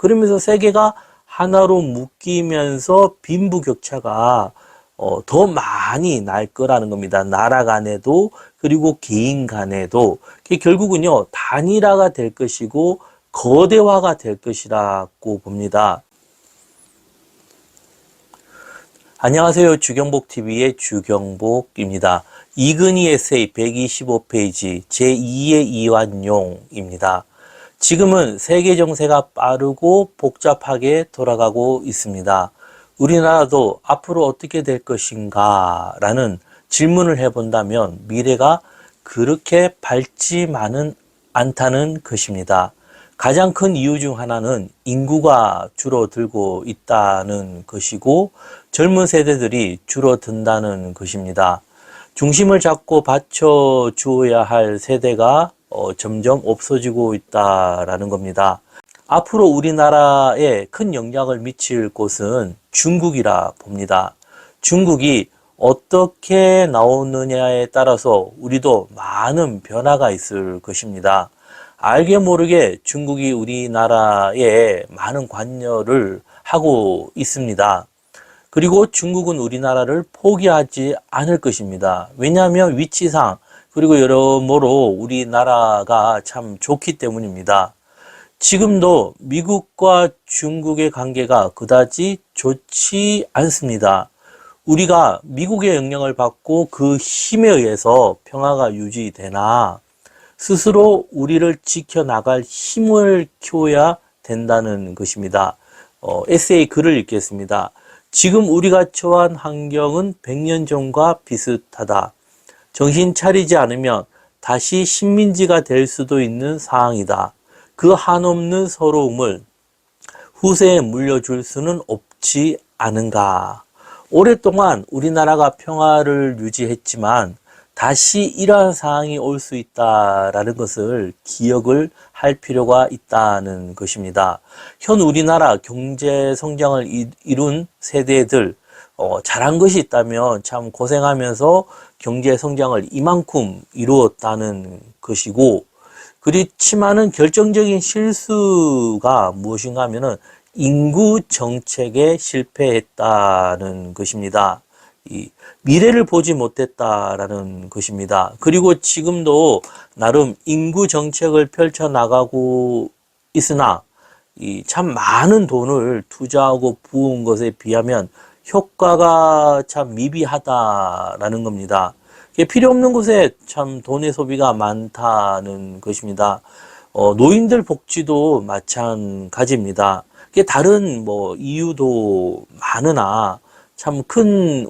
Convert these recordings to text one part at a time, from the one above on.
그러면서 세계가 하나로 묶이면서 빈부격차가 더 많이 날 거라는 겁니다. 나라 간에도 그리고 개인 간에도. 결국은요, 단일화가 될 것이고 거대화가 될 것이라고 봅니다. 안녕하세요. 주경복TV의 주경복입니다. 이근희 에세이 125페이지 제2의 이완용입니다. 지금은 세계 정세가 빠르고 복잡하게 돌아가고 있습니다. 우리나라도 앞으로 어떻게 될 것인가 라는 질문을 해본다면 미래가 그렇게 밝지만은 않다는 것입니다. 가장 큰 이유 중 하나는 인구가 줄어들고 있다는 것이고 젊은 세대들이 줄어든다는 것입니다. 중심을 잡고 받쳐주어야 할 세대가 점점 없어지고 있다라는 겁니다. 앞으로 우리나라에 큰 영향을 미칠 곳은 중국이라 봅니다. 중국이 어떻게 나오느냐에 따라서 우리도 많은 변화가 있을 것입니다. 알게 모르게 중국이 우리나라에 많은 관여를 하고 있습니다. 그리고 중국은 우리나라를 포기하지 않을 것입니다. 왜냐하면 위치상 그리고 여러모로 우리나라가 참 좋기 때문입니다. 지금도 미국과 중국의 관계가 그다지 좋지 않습니다. 우리가 미국의 영향을 받고 그 힘에 의해서 평화가 유지되나 스스로 우리를 지켜나갈 힘을 키워야 된다는 것입니다. 에세이 글을 읽겠습니다. 지금 우리가 처한 환경은 100년 전과 비슷하다. 정신 차리지 않으면 다시 식민지가 될 수도 있는 상황이다. 그 한없는 서러움을 후세에 물려줄 수는 없지 않은가. 오랫동안 우리나라가 평화를 유지했지만 다시 이러한 상황이 올 수 있다라는 것을 기억을 할 필요가 있다는 것입니다. 현 우리나라 경제 성장을 이룬 세대들 잘한 것이 있다면 참 고생하면서 경제 성장을 이만큼 이루었다는 것이고, 그렇지만은 결정적인 실수가 무엇인가 하면은 인구 정책에 실패했다는 것입니다. 미래를 보지 못했다라는 것입니다. 그리고 지금도 나름 인구 정책을 펼쳐나가고 있으나 참 많은 돈을 투자하고 부은 것에 비하면 효과가 참 미비하다라는 겁니다. 필요 없는 곳에 참 돈의 소비가 많다는 것입니다. 노인들 복지도 마찬가지입니다. 다른 이유도 많으나 참 큰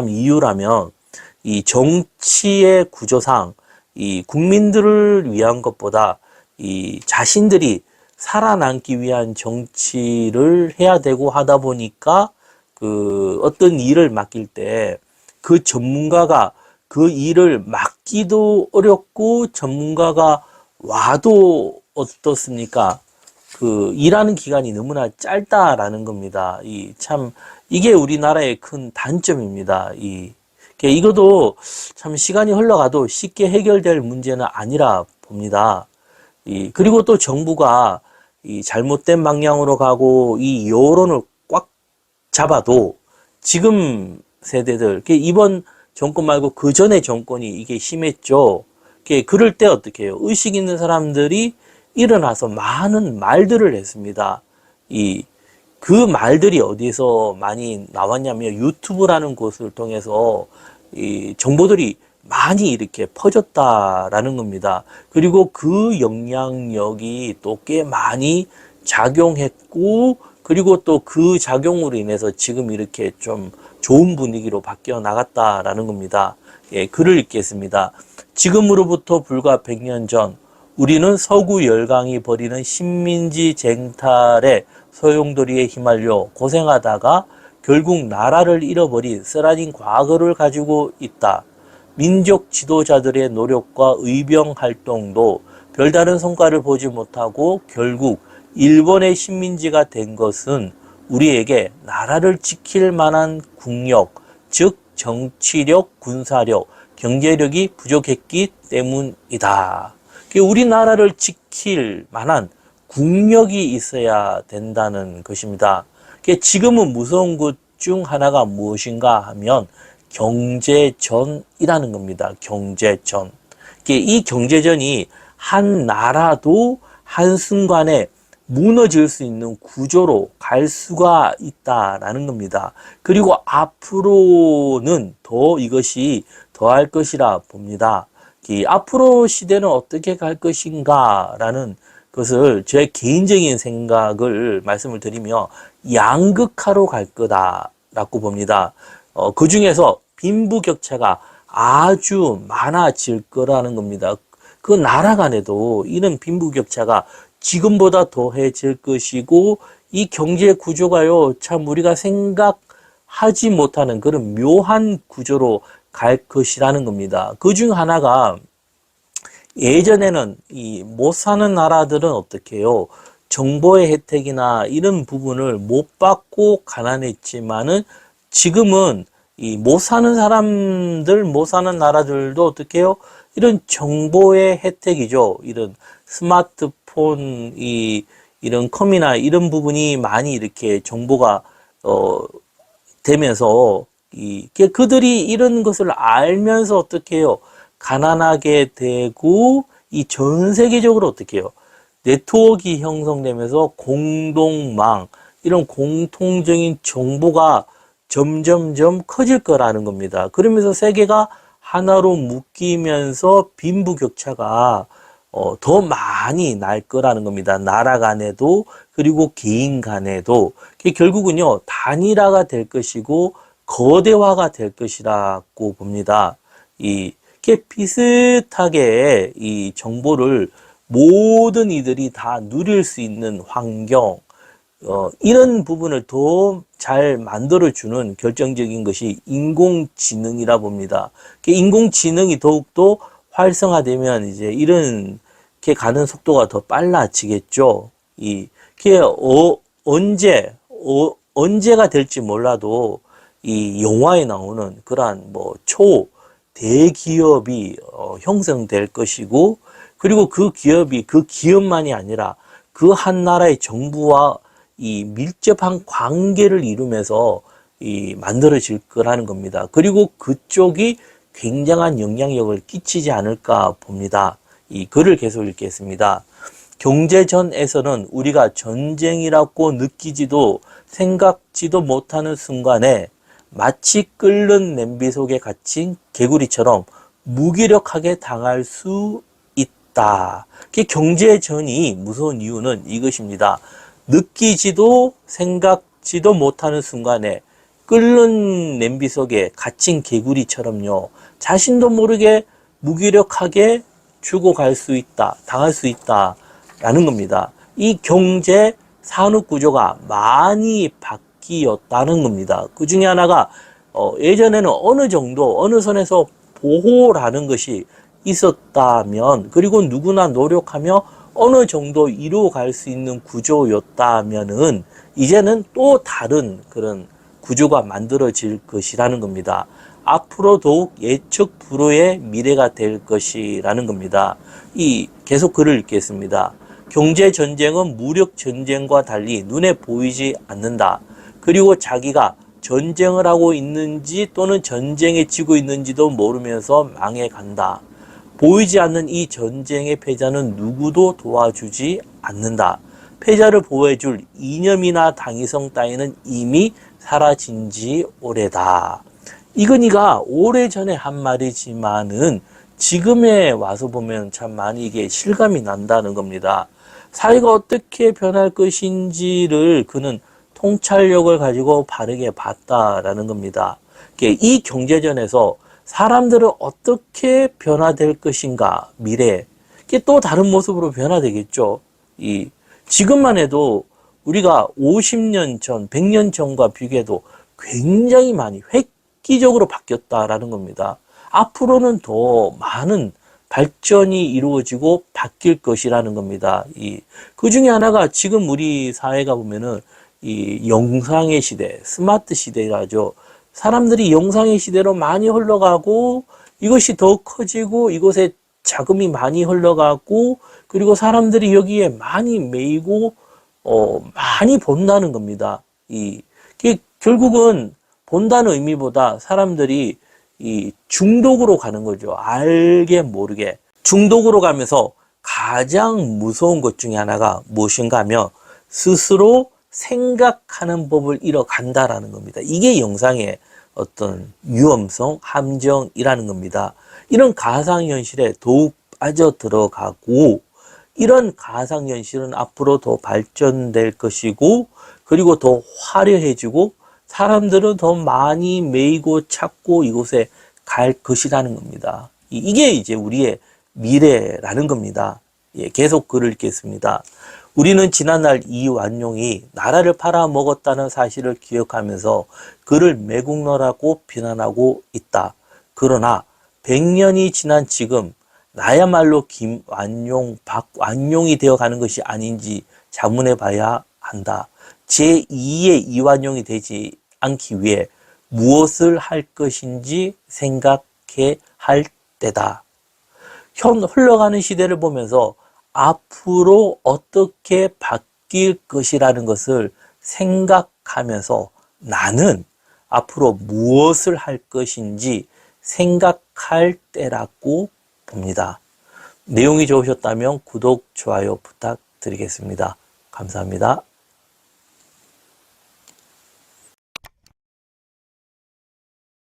이유라면 이 정치의 구조상 이 국민들을 위한 것보다 이 자신들이 살아남기 위한 정치를 해야 되고 하다 보니까 어떤 일을 맡길 때 그 전문가가 그 일을 맡기도 어렵고 전문가가 와도 어떻습니까? 일하는 기간이 너무나 짧다라는 겁니다. 이게 우리나라의 큰 단점입니다. 이것도 참 시간이 흘러가도 쉽게 해결될 문제는 아니라 봅니다. 그리고 또 정부가 잘못된 방향으로 가고 이 여론을 꽉 잡아도 지금 세대들, 이번 정권 말고 그 전에 정권이 이게 심했죠. 그럴 때 어떻게 해요? 의식 있는 사람들이 일어나서 많은 말들을 했습니다. 그 말들이 어디서 많이 나왔냐면 유튜브라는 곳을 통해서 이 정보들이 많이 이렇게 퍼졌다라는 겁니다. 그리고 그 영향력이 또 꽤 많이 작용했고, 그리고 또 그 작용으로 인해서 지금 이렇게 좀 좋은 분위기로 바뀌어 나갔다라는 겁니다. 글을 읽겠습니다. 지금으로부터 불과 100년 전 우리는 서구 열강이 벌이는 식민지 쟁탈에 소용돌이에 휘말려 고생하다가 결국 나라를 잃어버린 쓰라린 과거를 가지고 있다. 민족 지도자들의 노력과 의병 활동도 별다른 성과를 보지 못하고 결국 일본의 식민지가 된 것은 우리에게 나라를 지킬 만한 국력, 즉 정치력, 군사력, 경제력이 부족했기 때문이다. 우리나라를 지킬 만한 국력이 있어야 된다는 것입니다. 지금은 무서운 것 중 하나가 무엇인가 하면 경제전이라는 겁니다. 경제전. 이 경제전이 한 나라도 한순간에 무너질 수 있는 구조로 갈 수가 있다라는 겁니다. 그리고 앞으로는 더 이것이 더할 것이라 봅니다. 앞으로 시대는 어떻게 갈 것인가라는 것을 제 개인적인 생각을 말씀을 드리며 양극화로 갈 거다라고 봅니다. 그 중에서 빈부격차가 아주 많아질 거라는 겁니다. 그 나라 간에도 이런 빈부격차가 지금보다 더해질 것이고 이 경제 구조가요 참 우리가 생각하지 못하는 그런 묘한 구조로 갈 것이라는 겁니다. 그 중 하나가 예전에는 이 못 사는 나라들은 어떻게 해요? 정보의 혜택이나 이런 부분을 못 받고 가난했지만은 지금은 이 못 사는 사람들, 못 사는 나라들도 어떻게 해요? 이런 정보의 혜택이죠. 이런 스마트폰, 이런 컴이나 이런 부분이 많이 이렇게 정보가, 되면서, 그들이 이런 것을 알면서 어떻게 해요? 가난하게 되고, 이 전 세계적으로 어떻게 해요? 네트워크 형성되면서 공동망, 이런 공통적인 정보가 점점점 커질 거라는 겁니다. 그러면서 세계가 하나로 묶이면서 빈부격차가 더 많이 날 거라는 겁니다. 나라 간에도 그리고 개인 간에도 결국은요 단일화가 될 것이고 거대화가 될 것이라고 봅니다. 이게 비슷하게 이 정보를 모든 이들이 다 누릴 수 있는 환경 이런 부분을 더 잘 만들어주는 결정적인 것이 인공지능이라 봅니다. 인공지능이 더욱더 활성화되면 이제 이렇게 가는 속도가 더 빨라지겠죠. 이게 언제가 될지 몰라도 이 영화에 나오는 그러한 대기업이 형성될 것이고 그리고 그 기업만이 아니라 그 한 나라의 정부와 이 밀접한 관계를 이루면서 만들어질 거라는 겁니다. 그리고 그쪽이 굉장한 영향력을 끼치지 않을까 봅니다. 이 글을 계속 읽겠습니다. 경제전에서는 우리가 전쟁이라고 느끼지도 생각지도 못하는 순간에 마치 끓는 냄비 속에 갇힌 개구리처럼 무기력하게 당할 수 있다. 경제전이 무서운 이유는 이것입니다. 느끼지도 생각지도 못하는 순간에 끓는 냄비 속에 갇힌 개구리처럼요. 자신도 모르게 무기력하게 죽어갈 수 있다, 당할 수 있다라는 겁니다. 이 경제 산업 구조가 많이 바뀌었다는 겁니다. 그 중에 하나가 예전에는 어느 선에서 보호라는 것이 있었다면 그리고 누구나 노력하며 어느 정도 이루어갈 수 있는 구조였다면은 이제는 또 다른 그런 구조가 만들어질 것이라는 겁니다. 앞으로 더욱 예측 불허의 미래가 될 것이라는 겁니다. 계속 글을 읽겠습니다. 경제 전쟁은 무력 전쟁과 달리 눈에 보이지 않는다. 그리고 자기가 전쟁을 하고 있는지 또는 전쟁에 지고 있는지도 모르면서 망해간다. 보이지 않는 이 전쟁의 패자는 누구도 도와주지 않는다. 패자를 보호해줄 이념이나 당위성 따위는 이미 사라진 지 오래다. 이건희가 오래전에 한 말이지만은 지금에 와서 보면 참 많이 이게 실감이 난다는 겁니다. 사회가 어떻게 변할 것인지를 그는 통찰력을 가지고 바르게 봤다라는 겁니다. 이 경제전에서 사람들은 어떻게 변화될 것인가, 미래. 이게 또 다른 모습으로 변화되겠죠. 지금만 해도 우리가 50년 전, 100년 전과 비교해도 굉장히 많이 획기적으로 바뀌었다라는 겁니다. 앞으로는 더 많은 발전이 이루어지고 바뀔 것이라는 겁니다. 그 중에 하나가 지금 우리 사회가 보면은 이 영상의 시대, 스마트 시대라죠. 사람들이 영상의 시대로 많이 흘러가고 이것이 더 커지고 이것에 자금이 많이 흘러가고 그리고 사람들이 여기에 많이 매이고 많이 본다는 겁니다. 이게 결국은 본다는 의미보다 사람들이 이 중독으로 가는 거죠. 알게 모르게 중독으로 가면서 가장 무서운 것 중에 하나가 무엇인가 하면 스스로 생각하는 법을 잃어간다라는 겁니다. 이게 영상의 어떤 위험성, 함정이라는 겁니다. 이런 가상현실에 더욱 빠져 들어가고 이런 가상현실은 앞으로 더 발전될 것이고 그리고 더 화려해지고 사람들은 더 많이 매이고 찾고 이곳에 갈 것이라는 겁니다. 이게 이제 우리의 미래라는 겁니다. 예, 계속 글을 읽겠습니다. 우리는 지난날 이완용이 나라를 팔아먹었다는 사실을 기억하면서 그를 매국노라고 비난하고 있다. 그러나 100년이 지난 지금 나야말로 김완용, 박완용이 되어가는 것이 아닌지 자문해 봐야 한다. 제2의 이완용이 되지 않기 위해 무엇을 할 것인지 생각해 할 때다. 현 흘러가는 시대를 보면서 앞으로 어떻게 바뀔 것이라는 것을 생각하면서 나는 앞으로 무엇을 할 것인지 생각할 때라고 봅니다. 내용이 좋으셨다면 구독, 좋아요 부탁드리겠습니다. 감사합니다.